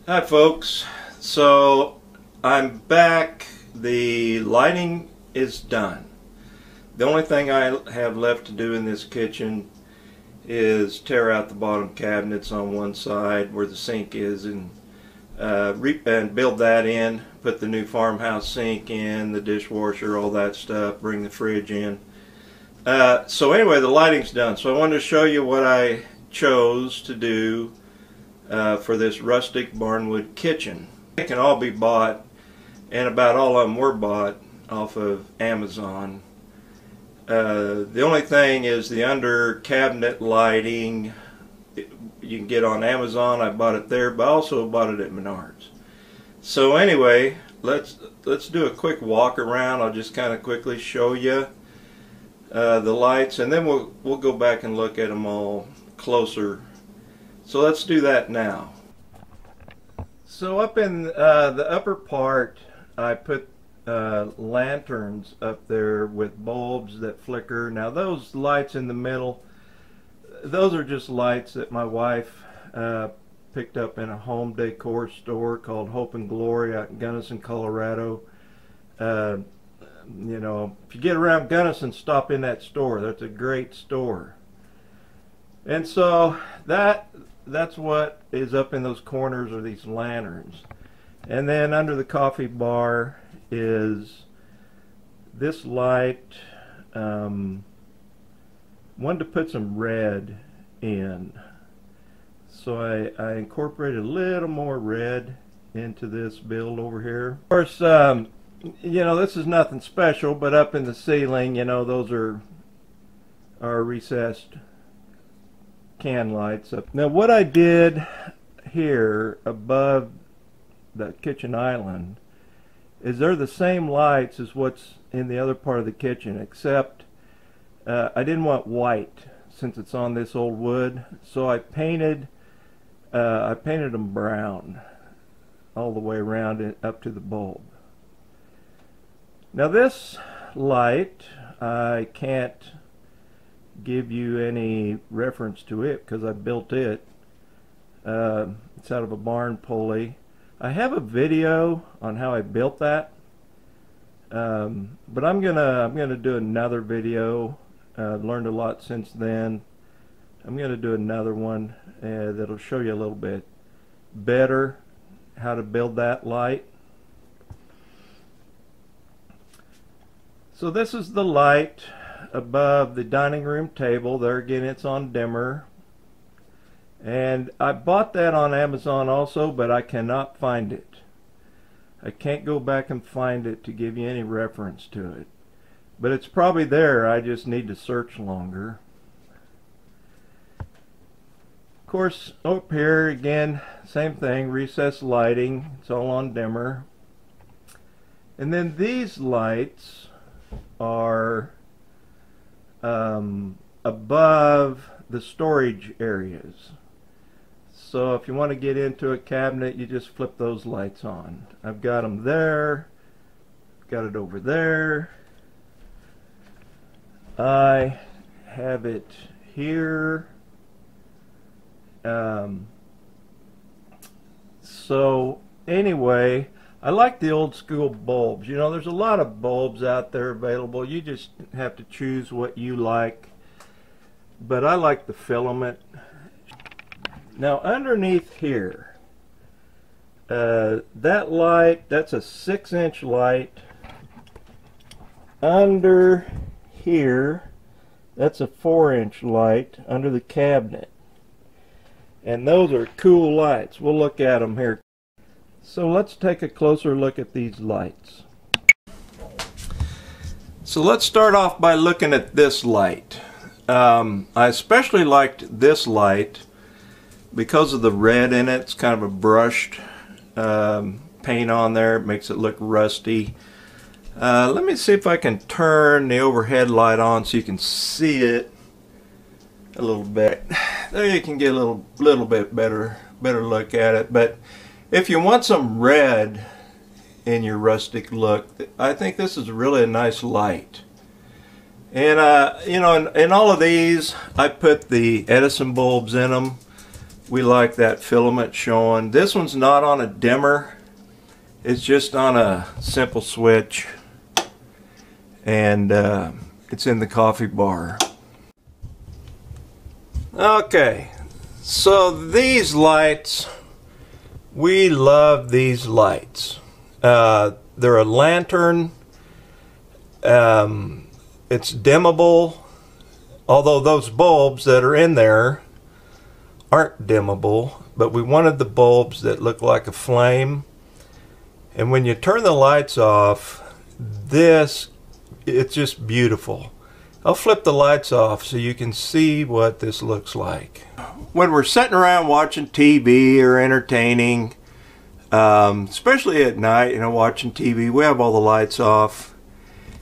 Hi folks, so I'm back. The lighting is done. The only thing I have left to do in this kitchen is tear out the bottom cabinets on one side where the sink is and build that in, put the new farmhouse sink in, the dishwasher, all that stuff, bring the fridge in. So anyway, the lighting's done. So I wanted to show you what I chose to do for this rustic Barnwood kitchen. They can all be bought, and about all of them were bought off of Amazon. The only thing is the under cabinet lighting you can get on Amazon. I bought it there, but I also bought it at Menards. So anyway, let's do a quick walk around. I'll just kind of quickly show you the lights, and then we'll go back and look at them all closer. So let's do that now. So up in the upper part, I put lanterns up there with bulbs that flicker. Now those lights in the middle, those are just lights that my wife picked up in a home decor store called Hope and Glory out in Gunnison, Colorado. You know, if you get around Gunnison, stop in that store. That's a great store. And so that's what is up in those corners, are these lanterns. And then under the coffee bar is this light. Wanted to put some red in, so I incorporated a little more red into this build over here. Of course, you know, this is nothing special, but up in the ceiling, you know, those are recessed can lights up. Now what I did here above the kitchen island is they're the same lights as what's in the other part of the kitchen, except I didn't want white since it's on this old wood, so I painted them brown all the way around it up to the bulb. Now this light, I can't give you any reference to it because I built it. It's out of a barn pulley. I have a video on how I built that, but I'm gonna do another video. I've learned a lot since then. I'm gonna do another one that'll show you a little bit better how to build that light. So this is the light above the dining room table. There again, it's on dimmer, and I bought that on Amazon also, but I cannot find it. I can't go back and find it to give you any reference to it, but it's probably there. I just need to search longer. Of course, up here again, same thing, recessed lighting. It's all on dimmer. And then these lights are above the storage areas. So if you want to get into a cabinet, you just flip those lights on. I've got them there, got it over there. I have it here. So anyway, I like the old school bulbs. You know, there's a lot of bulbs out there available. You just have to choose what you like. But I like the filament. Now underneath here, that light, that's a 6-inch light. Under here, that's a 4-inch light under the cabinet. And those are cool lights. We'll look at them here. So let's take a closer look at these lights. So let's start off by looking at this light. I especially liked this light because of the red in it. It's kind of a brushed paint on there. It makes it look rusty. Let me see if I can turn the overhead light on so you can see it a little bit. There you can get a little bit better look at it. But if you want some red in your rustic look, I think this is really a nice light. And you know, in all of these, I put the Edison bulbs in them. we like that filament showing. This one's not on a dimmer, it's just on a simple switch, and it's in the coffee bar. Okay, so these lights, we love these lights. They're a lantern. It's dimmable, although those bulbs that are in there aren't dimmable, but we wanted the bulbs that look like a flame. And when you turn the lights off, it's just beautiful. I'll flip the lights off so you can see what this looks like. When we're sitting around watching TV or entertaining, especially at night, you know, watching TV, we have all the lights off.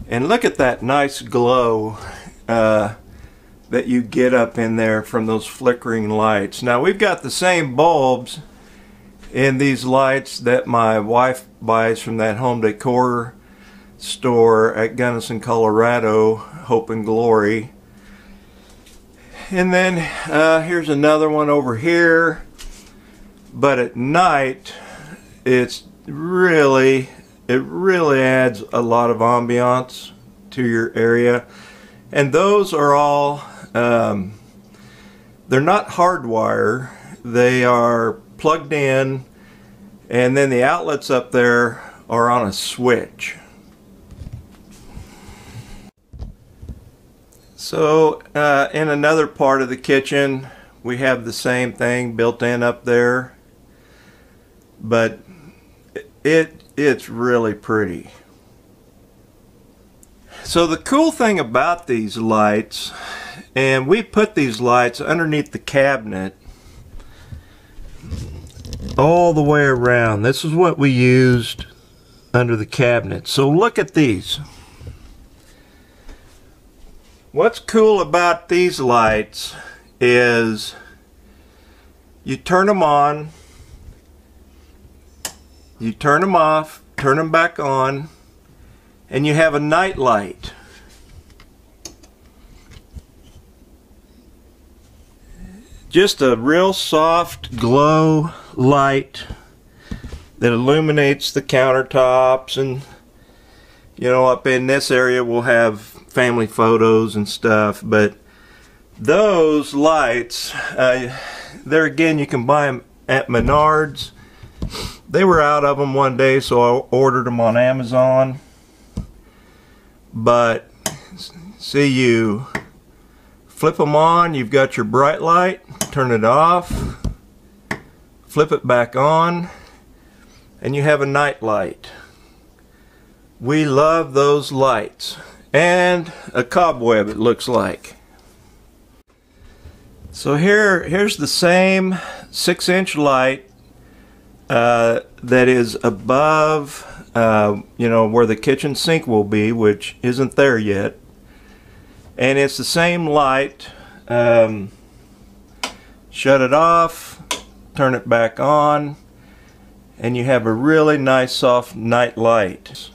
And look at that nice glow that you get up in there from those flickering lights. Now, we've got the same bulbs in these lights that my wife buys from that home decor store at Gunnison, Colorado, Hope and Glory. And then here's another one over here. But at night, it really adds a lot of ambiance to your area. And those are all, they're not hardwire, they are plugged in, and then the outlets up there are on a switch. So in another part of the kitchen, we have the same thing built in up there, but it's really pretty. So the cool thing about these lights, and we put these lights underneath the cabinet all the way around. This is what we used under the cabinet. So look at these. What's cool about these lights is you turn them on, you turn them off, turn them back on, and you have a night light. Just a real soft glow light that illuminates the countertops, and you know, up in this area we'll have family photos and stuff, but those lights, there again, you can buy them at Menards. They were out of them one day, so I ordered them on Amazon. But see, you flip them on, you've got your bright light, turn it off, flip it back on, and you have a night light. We love those lights. And a cobweb, it looks like. So here's the same 6-inch light that is above you know, where the kitchen sink will be, which isn't there yet. And it's the same light. Shut it off, turn it back on, and you have a really nice soft night light.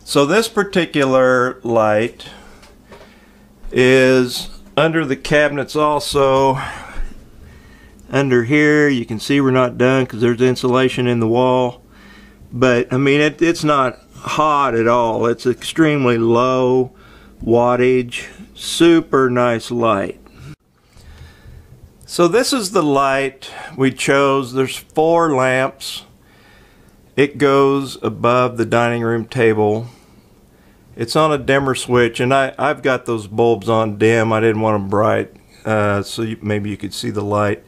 So this particular light is under the cabinets also. Under here, you can see we're not done because there's insulation in the wall. But I mean, it's not hot at all. It's extremely low wattage, super nice light. So this is the light we chose. There's 4 lamps. It goes above the dining room table. It's on a dimmer switch, and I've got those bulbs on dim. I didn't want them bright, so maybe you could see the light.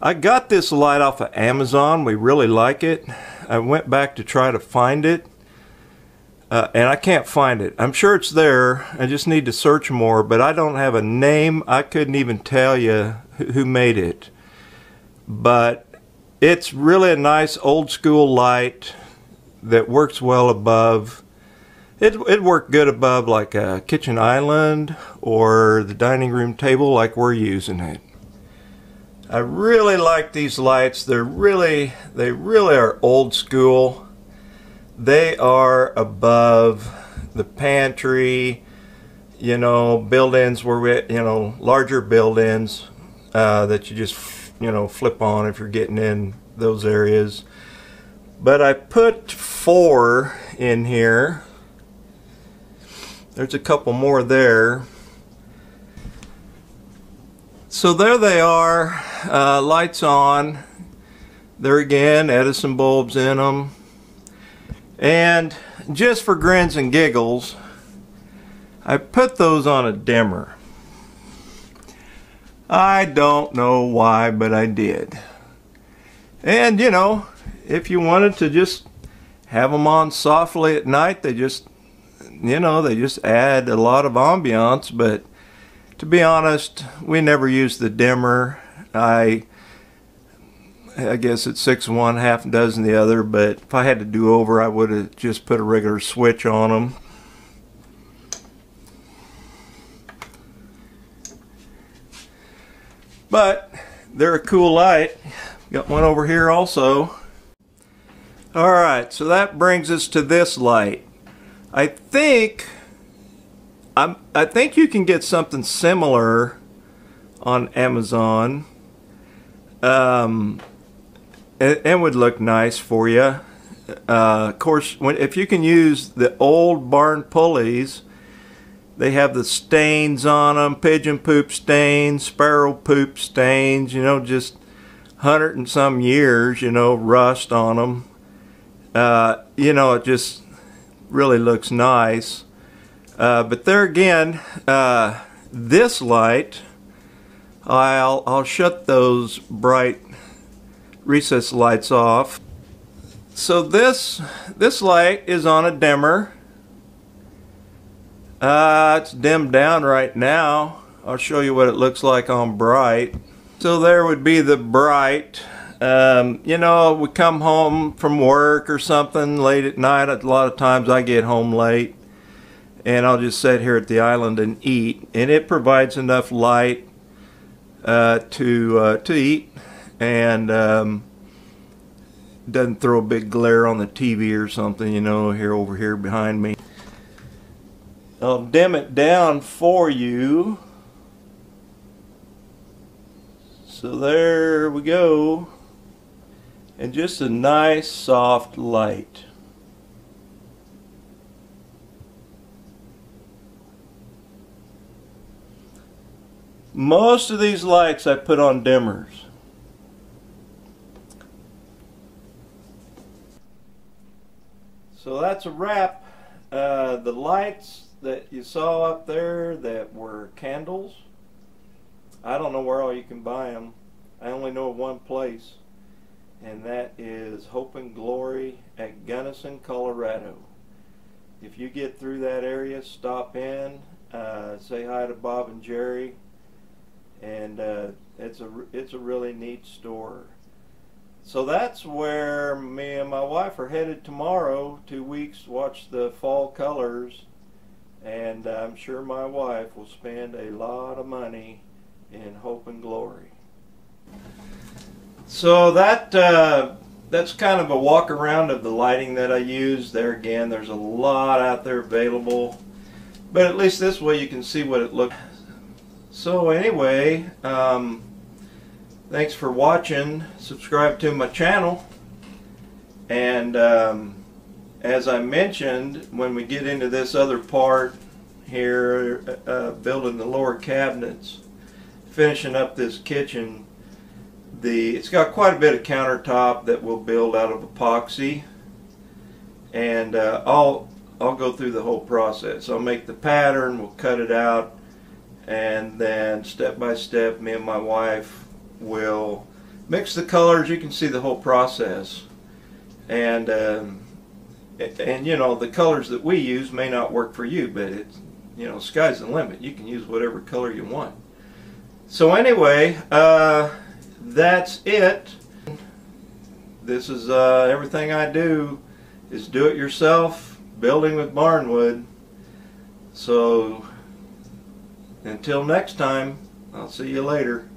I got this light off of Amazon. We really like it. I went back to try to find it, and I can't find it. I'm sure it's there. I just need to search more, but I don't have a name. I couldn't even tell you who made it. But it's really a nice old school light that works well above. It'd work good above like a kitchen island or the dining room table like we're using it. I really like these lights. They really are old school. They are above the pantry, you know, build-ins where we, you know, larger build-ins that you just flip on if you're getting in those areas. But I put 4 in here. There's a couple more there. So there they are, lights on. There again, Edison bulbs in them. And just for grins and giggles, I put those on a dimmer. I don't know why, but I did. And if you wanted to just have them on softly at night, they just add a lot of ambiance. But to be honest, we never used the dimmer. I guess it's 6 of one, half a dozen the other, but if I had to do over, I would have just put a regular switch on them. But they're a cool light. Got one over here also. Alright, so that brings us to this light. I think you can get something similar on Amazon. It would look nice for you. Of course, if you can use the old barn pulleys, they have the stains on them, pigeon poop stains, sparrow poop stains, just 100 and some years, rust on them. It just really looks nice. But there again, this light, I'll shut those bright recess lights off. So this light is on a dimmer. It's dimmed down right now. I'll show you what it looks like on bright. So there would be the bright. We come home from work or something late at night. A lot of times I get home late, and I'll just sit here at the island and eat, and it provides enough light to eat, and doesn't throw a big glare on the TV or something, here over here behind me. I'll dim it down for you. So there we go. And just a nice soft light. Most of these lights I put on dimmers. So that's a wrap. The lights that you saw up there that were candles, I don't know where all you can buy them. I only know of one place, and that is Hope and Glory at Gunnison, Colorado. If you get through that area, stop in, say hi to Bob and Jerry, and it's a really neat store. So that's where me and my wife are headed tomorrow. 2 weeks, watch the fall colors, and I'm sure my wife will spend a lot of money in Hope and Glory. So that's kind of a walk around of the lighting that I use. There again, there's a lot out there available, but at least this way you can see what it looks like. So anyway, thanks for watching. Subscribe to my channel, and as I mentioned, when we get into this other part here, building the lower cabinets, finishing up this kitchen, it's got quite a bit of countertop that we'll build out of epoxy, and I'll go through the whole process. I'll make the pattern, we'll cut it out, and then step by step me and my wife will mix the colors. You can see the whole process, and the colors that we use may not work for you, but it's sky's the limit. You can use whatever color you want. So anyway, that's it. This is everything I do is do it yourself, building with Barnwood. So until next time, I'll see you later.